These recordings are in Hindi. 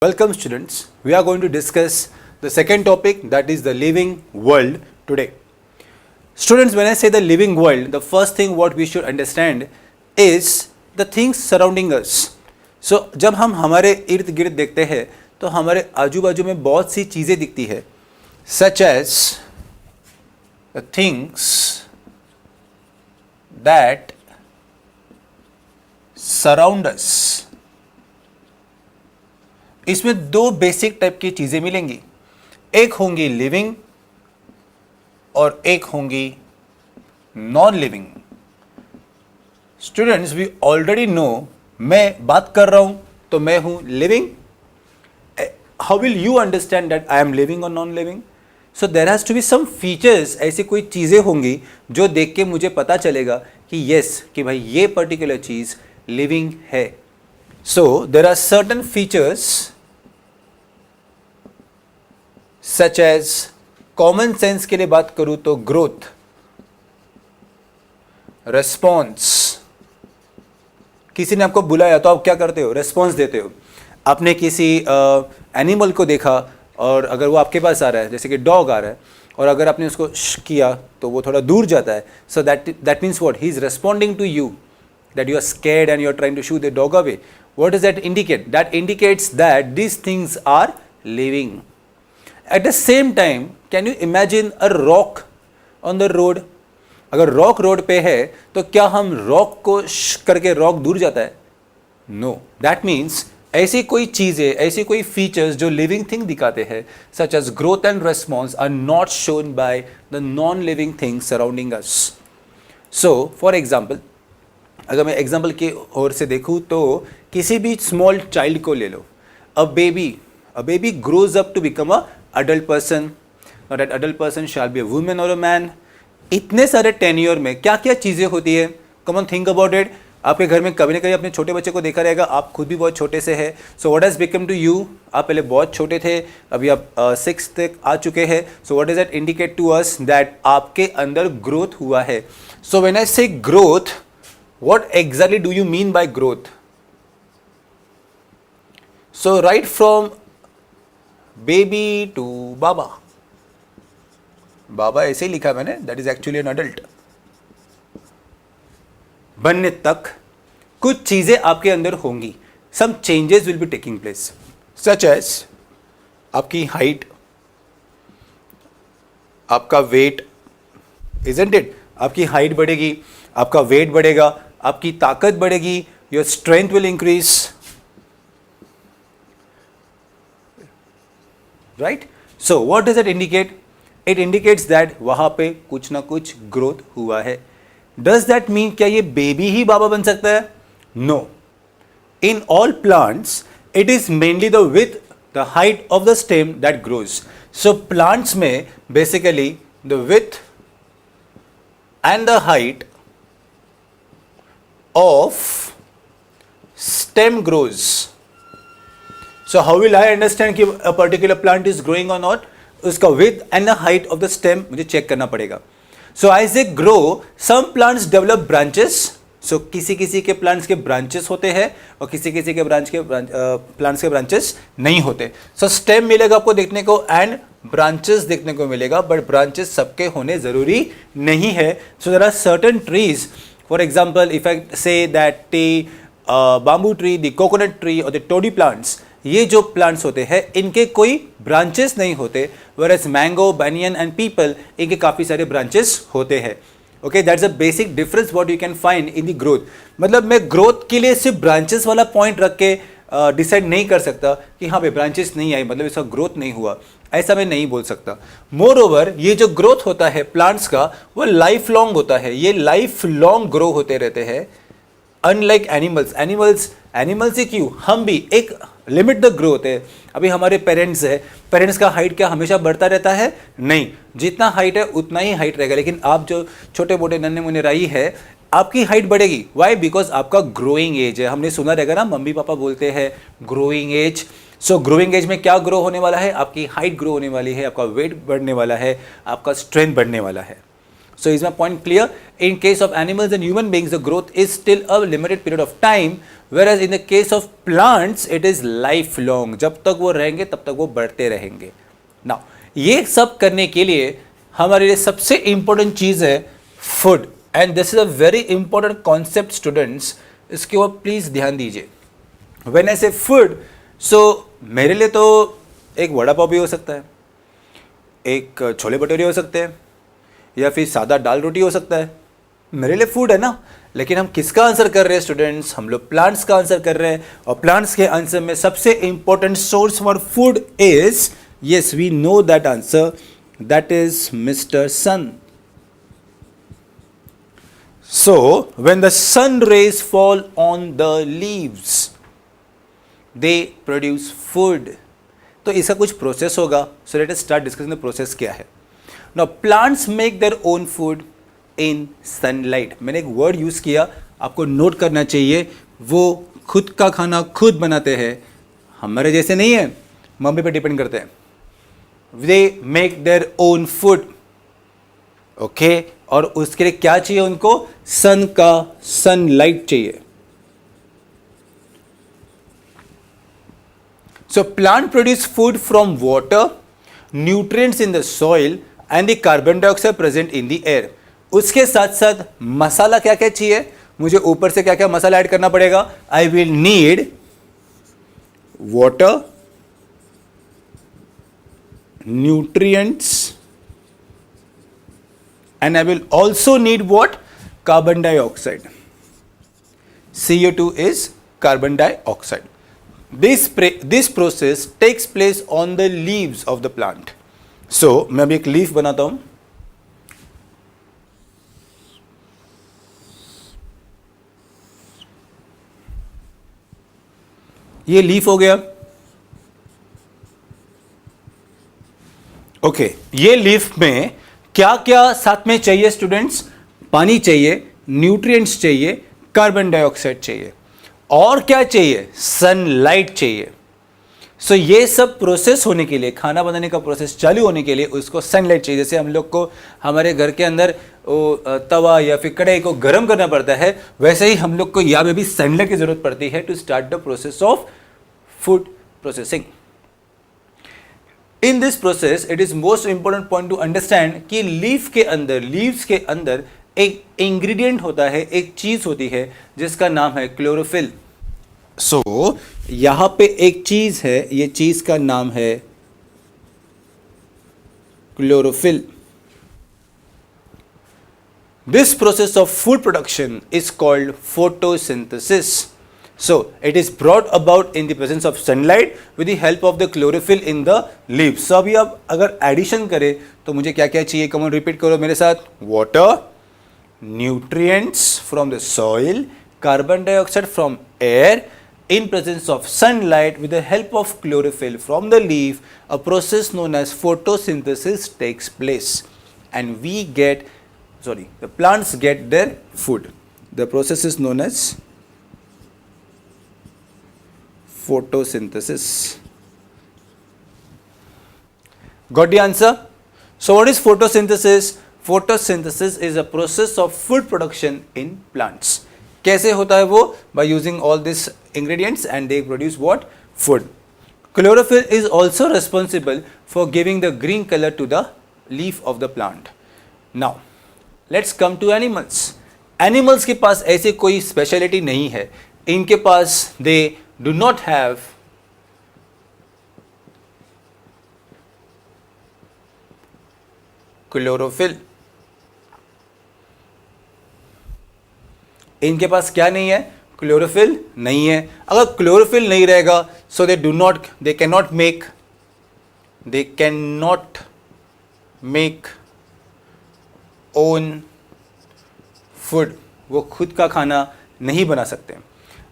Welcome students, we are going to discuss the second topic, that is the living world today. Students, when I say the living world, the first thing what we should understand is the things surrounding us. So जब हम हमारे इर्द गिर्द देखते हैं तो हमारे आजू बाजू में बहुत सी चीज़ें दिखती है, such as the things that surround us. इसमें दो बेसिक टाइप की चीज़ें मिलेंगी, एक होंगी लिविंग और एक होंगी non living. Students, we already know, मैं बात कर रहा हूं तो मैं हूं living. How will you understand that I am living और non living? So there has to be some features, ऐसी कोई चीज़ें होंगी जो देख के मुझे पता चलेगा कि यस, कि भाई ये पर्टिकुलर चीज़ लिविंग है. So there are certain features such as, common sense के लिए बात करूं तो ग्रोथ, रेस्पॉन्स. किसी ने आपको बुलाया तो आप क्या करते हो? रेस्पॉन्स देते हो. आपने किसी एनिमल को देखा और अगर वो आपके पास आ रहा है, जैसे कि डॉग आ रहा है, और अगर आपने उसको किया तो वो थोड़ा दूर जाता है. So that means what? He is responding to you, that you are scared and you are trying to shoo the dog away. What does that indicate? That indicates that these things are living. At the same time, can you imagine a rock on the road? अगर rock road पे है तो क्या हम rock को करके rock दूर जाता है? No. That means ऐसी कोई चीज़ें, ऐसी कोई फीचर्स जो लिविंग थिंग दिखाते हैं, such as growth and response, are not shown by the non-living things surrounding us. So, for example, अगर मैं एग्जाम्पल की ओर से देखूँ तो किसी भी स्मॉल चाइल्ड को ले लो. A baby grows up to become a adult person. और that adult person shall be a women और अ मैन. इतने सारे टेन्योर में क्या क्या चीज़ें होती है? Come on think about it. आपके घर में कभी ना कभी अपने छोटे बच्चे को देखा रहेगा, आप खुद भी बहुत छोटे से हैं. So what has become to you? आप पहले बहुत छोटे थे, अभी आप 6th तक आ चुके हैं. So what does that indicate to us? That आपके अंदर ग्रोथ हुआ है. So when I say growth, what exactly do you mean by growth? So right from baby to baba ऐसे ही लिखा मैंने, that is actually an adult. बनने तक कुछ चीजें आपके अंदर होंगी. some changes will be taking place, such as आपकी हाइट, आपका वेट, isn't it? आपकी हाइट बढ़ेगी, आपका वेट बढ़ेगा, आपकी ताकत बढ़ेगी, your strength will increase, right? So what does it indicate? It indicates that वहां पे कुछ ना कुछ ग्रोथ हुआ है. डज दैट मीन क्या ये बेबी ही बाबा बन सकता है? No. In all plants it is mainly the with the height of the stem that grows. So plants में basically the with and the height of stem grows. So how will I understand कि a particular plant is growing or not? उसका width and the height of the stem मुझे चेक करना पड़ेगा. So as they grow, some plants develop branches. So किसी किसी के प्लांट्स के ब्रांचेस होते हैं और किसी किसी के प्लांट्स के ब्रांचेस नहीं होते. सो स्टेम मिलेगा आपको देखने को एंड ब्रांचेस देखने को मिलेगा, बट ब्रांचेस सबके होने ज़रूरी नहीं है. So there are certain trees, for example if I say that the bamboo tree, the coconut tree और द टोडी प्लांट्स, ये जो प्लांट्स होते हैं इनके कोई ब्रांचेस नहीं होते, whereas mango, banyan and people, इनके काफ़ी सारे ब्रांचेस होते हैं. Okay, that's a basic difference what you can find in the growth. मतलब मैं ग्रोथ के लिए सिर्फ ब्रांचेस वाला पॉइंट रख के डिसाइड नहीं कर सकता कि हाँ भाई ब्रांचेस नहीं आई मतलब इसका ग्रोथ नहीं हुआ, ऐसा मैं नहीं बोल सकता. मोर ओवर ये जो ग्रोथ होता है प्लांट्स का वो लाइफ लॉन्ग होता है. ये लाइफ लॉन्ग ग्रो होते रहते हैं, अनलाइक एनिमल्स ही क्यों, हम भी एक लिमिट तक ग्रो होते हैं. अभी हमारे पेरेंट्स है, पेरेंट्स का हाइट क्या हमेशा बढ़ता रहता है? नहीं, जितना हाइट है उतना ही हाइट रहेगा. लेकिन आप जो छोटे मोटे नन्हे मुन्ने राई है, आपकी हाइट बढ़ेगी. वाई? बिकॉज आपका ग्रोइंग एज है. हमने सुना रहेगा ना, मम्मी पापा बोलते हैं growing age. So growing age में क्या ग्रो होने वाला है? आपकी हाइट ग्रो होने वाली है, आपका वेट बढ़ने वाला है, आपका स्ट्रेंथ बढ़ने वाला है. So is my point clear? In case of animals and human beings, the growth is still a limited period of time, whereas in the case of plants, it is lifelong. जब तक वो रहेंगे तब तक वो बढ़ते रहेंगे. Now, ये सब करने के लिए हमारे लिए सबसे इंपॉर्टेंट चीज़ है food, and this is a very important concept students. इसके ऊपर प्लीज़ ध्यान दीजिए. व्हेन आई से फूड, सो मेरे लिए तो एक वड़ा पाव भी हो सकता है, एक छोले भटूरे हो सकते हैं, या फिर सादा दाल रोटी हो सकता है. मेरे लिए फूड है ना. लेकिन हम किसका आंसर कर रहे हैं स्टूडेंट्स? हम लोग प्लांट्स का आंसर कर रहे हैं. और प्लांट्स के आंसर में सबसे important source for food is, yes, we know that answer, that is Mr. Sun. So when the sun rays fall on the leaves, they produce food. तो इसका कुछ प्रोसेस होगा. So let us start discussing the process क्या है. Now plants make their own food in sunlight. मैंने एक वर्ड यूज किया, आपको नोट करना चाहिए. वो खुद का खाना खुद बनाते हैं, हमारे जैसे नहीं है, मम्मी पे डिपेंड करते हैं. They make their own food. Okay, और उसके लिए क्या चाहिए उनको? सन का सनलाइट चाहिए. So plant produce food from water, nutrients in the soil and the carbon dioxide present in the air. उसके साथ साथ मसाला क्या क्या चाहिए मुझे? ऊपर से क्या क्या मसाला ऐड करना पड़ेगा? I will need water, nutrients, and I will also need what? Carbon dioxide. CO2 is carbon dioxide. This process takes place on the leaves of the plant. So मैं अभी एक लीफ बनाता हूं. ये लीफ हो गया. ओके, ये लीफ में क्या क्या साथ में चाहिए स्टूडेंट्स? पानी चाहिए, न्यूट्रिएंट्स चाहिए, कार्बन डाइऑक्साइड चाहिए, और क्या चाहिए? सनलाइट चाहिए. सो ये सब प्रोसेस होने के लिए, खाना बनाने का प्रोसेस चालू होने के लिए उसको सनलाइट चाहिए. जैसे हम लोग को हमारे घर के अंदर तवा या फिर कढ़ाई को गर्म करना पड़ता है, वैसे ही हम लोग को यहाँ में भी सनलाइट की जरूरत पड़ती है to start the process of food processing. In this process, it is most important point to understand कि लीव्स के अंदर एक इंग्रेडिएंट होता है, एक चीज होती है जिसका नाम है क्लोरोफिल. सो यहां पे एक चीज है, ये चीज का नाम है chlorophyll. This process of food production is called photosynthesis. So it is brought about in the presence of sunlight with the help of the chlorophyll in the leaves. So अभी आप अगर एडिशन करें तो मुझे क्या क्या चाहिए? कम ऑन रिपीट करो मेरे साथ. Water, nutrients from the soil, carbon dioxide from air, in presence of sunlight with the help of chlorophyll from the leaf, a process known as photosynthesis takes place, and the plants get their food. The process is known as photosynthesis. Got the answer? So what is photosynthesis? Photosynthesis is a process of food production in plants. कैसे होता है वो? By using all these ingredients and they produce what? Food. Chlorophyll is also responsible for giving the green color to the leaf of the plant. Now let's come to animals. Animals के पास ऐसे कोई स्पेशलिटी नहीं है. इनके पास they do not have chlorophyll. इनके पास क्या नहीं है? क्लोरोफिल नहीं है. अगर क्लोरोफिल नहीं रहेगा, सो they cannot make own food. वो खुद का खाना नहीं बना सकते.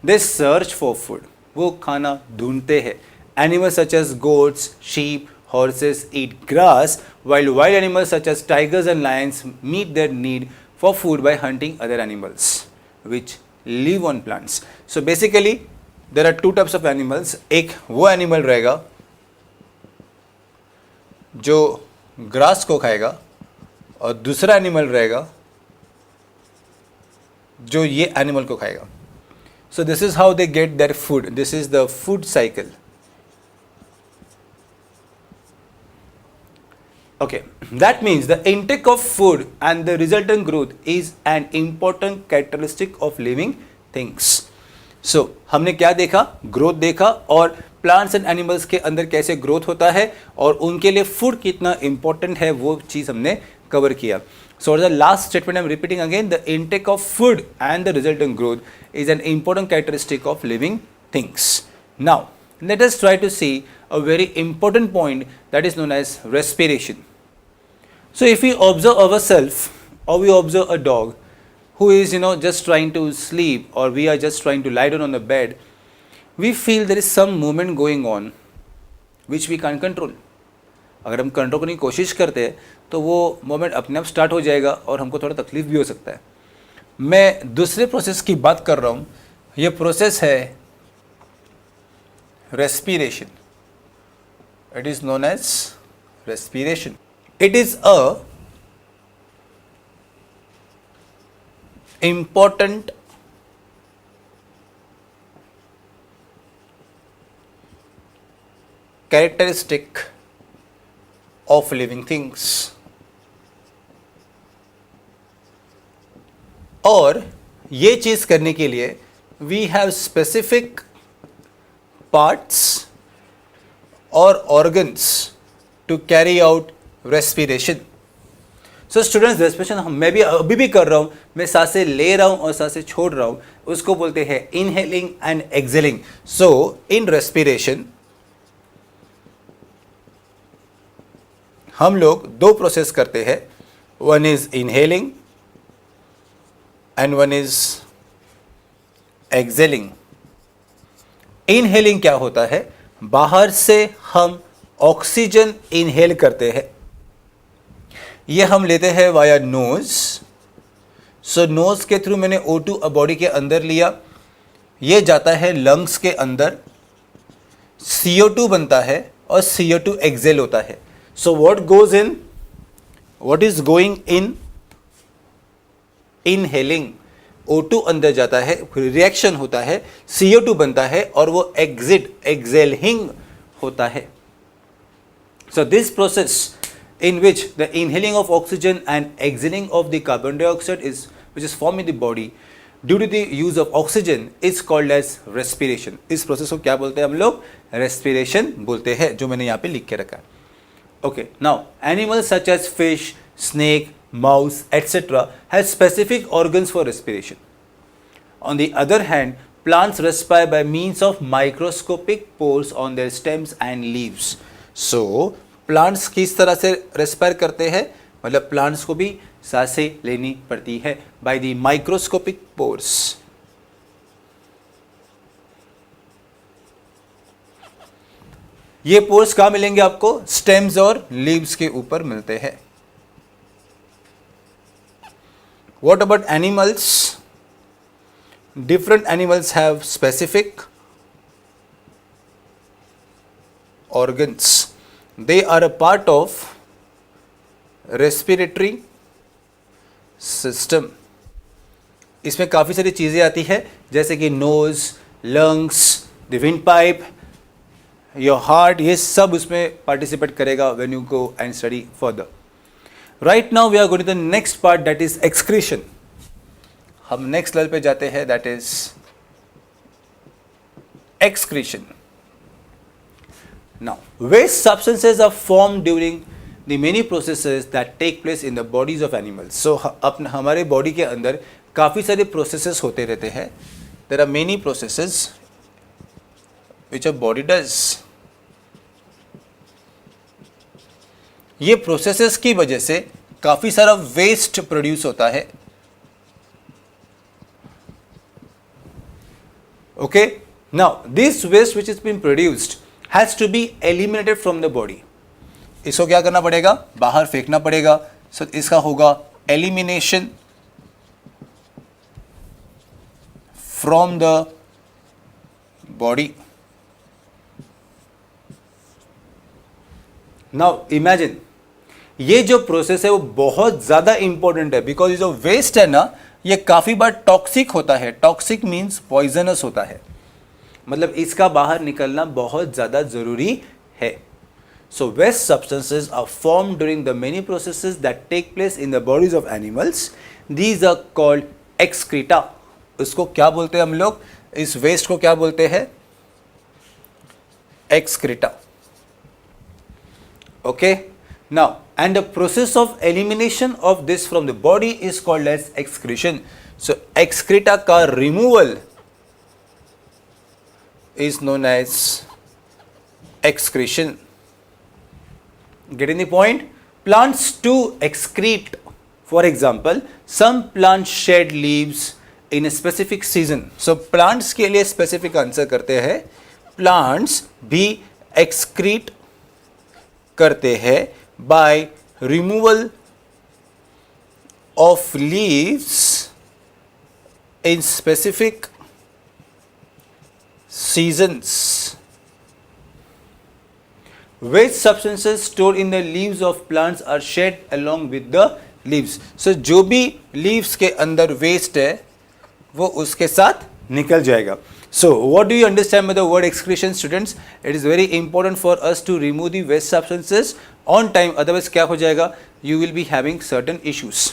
They search for food. वो खाना ढूंढते हैं. Animals such as goats, sheep, horses eat grass, while wild animals such as tigers and lions meet their need for food by hunting other animals which live on plants. So basically there are two types of animals. एक वो एनिमल रहेगा जो ग्रास को खाएगा और दूसरा एनिमल रहेगा जो ये एनिमल को खाएगा. So this is how they get their food. This is the food cycle. Okay, that means the intake of food and the resultant growth is an important characteristic of living things. So, हमने क्या देखा? ग्रोथ देखा और प्लांट्स एंड एनिमल्स के अंदर कैसे ग्रोथ होता है और उनके लिए फूड कितना इंपॉर्टेंट है वो चीज़ हमने कवर किया. So the last statement I'm repeating again, the intake of food and the resultant growth is an important characteristic of living things. Now, let us try to see a very important point that is known as respiration. So if we observe ourselves or we observe a dog who is just trying to sleep or we are just trying to lie down on the bed, we feel there is some movement going on which we can't control. अगर हम कंट्रोल करने की कोशिश करते हैं तो वो मोमेंट अपने आप स्टार्ट हो जाएगा और हमको थोड़ा तकलीफ भी हो सकता है. मैं दूसरे प्रोसेस की बात कर रहा हूँ. ये प्रोसेस है respiration. It is known as respiration. It is a important characteristic of living things. और ये चीज़ करने के लिए we have specific parts or organs to carry out respiration. So students, respiration मैं भी अभी भी कर रहा हूँ. मैं सांसें ले रहा हूँ और सांसें छोड़ रहा हूँ. उसको बोलते हैं inhaling and exhaling. So in respiration हम लोग दो प्रोसेस करते हैं. One is inhaling and one is exhaling. Inhaling क्या होता है? बाहर से हम ऑक्सीजन इनहेल करते हैं. ये हम लेते हैं वाया नोज. सो नोज के थ्रू मैंने O2 बॉडी के अंदर लिया. ये जाता है लंग्स के अंदर. CO2 बनता है और CO2 एक्सेल होता है. So what goes in, what is going in? Inhaling. O2 अंदर जाता है, रिएक्शन होता है, CO2 बनता है और वो एग्जिट एक्सेलिंग होता है. So this process in which the inhaling of oxygen and exhaling of the carbon dioxide which is formed in the body due to the use of oxygen is called as respiration. इस प्रोसेस को क्या बोलते हैं हम लोग? respiration बोलते हैं, जो मैंने यहाँ पे लिख के रखा है. Okay, now animals such as fish, snake, mouse, etc. have specific organs for respiration. On the other hand, plants respire by means of microscopic pores on their stems and leaves. So plants किस तरह से रेस्पायर करते हैं? मतलब प्लांट्स को भी सांसें लेनी पड़ती है बाय द माइक्रोस्कोपिक पोर्स. ये पोर्स कहाँ मिलेंगे आपको? स्टेम्स और लीव्स के ऊपर मिलते हैं. What about animals? Different animals have specific organs. They are a part of respiratory system. इसमें काफ़ी सारी चीज़ें आती है जैसे कि nose, lungs, the wind pipe, your heart. ये सब उसमें पार्टिसिपेट करेगा when you go and study further. Right now we are going to the next part, that is excretion. हम नेक्स्ट लेवल पे जाते हैं, that is excretion. Now, waste substances are formed during the many processes that take place in the bodies of animals. So, अपने हमारे बॉडी के अंदर काफ़ी सारे प्रोसेसेस होते रहते हैं. There are many processes which a body does. ये प्रोसेसेस की वजह से काफ़ी सारा वेस्ट प्रोड्यूस होता है. Okay? Now, this waste which has been produced has to be eliminated from the body. इसको क्या करना पड़ेगा? बाहर फेंकना पड़ेगा. So, इसका होगा elimination from the body. Now, imagine ये जो प्रोसेस है वो बहुत ज़्यादा इंपॉर्टेंट है, बिकॉज ये जो वेस्ट है ना, ये काफ़ी बार टॉक्सिक होता है. टॉक्सिक मीन्स पॉइजनस होता है, मतलब इसका बाहर निकलना बहुत ज़्यादा ज़रूरी है. So waste substances are formed during the many processes that take place in the bodies of animals. These are called excreta. इसको क्या बोलते हैं हम लोग, इस वेस्ट को क्या बोलते हैं, excreta. Okay. Now, and the process of elimination of this from the body is called as excretion. So excreta का removal is known as excretion. Getting the point? Plants too excrete. For example, some plants shed leaves in a specific season. So plants के लिए specific answer करते हैं. Plants भी excrete करते हैं by removal of leaves in specific seasons. Waste substances stored in the leaves of plants are shed along with the leaves. So जो भी leaves के अंदर waste है वो उसके साथ निकल जाएगा. So what do you understand by the word excretion, students? It is very important for us to remove the waste substances on time, otherwise क्या हो जाएगा, you will be having certain issues.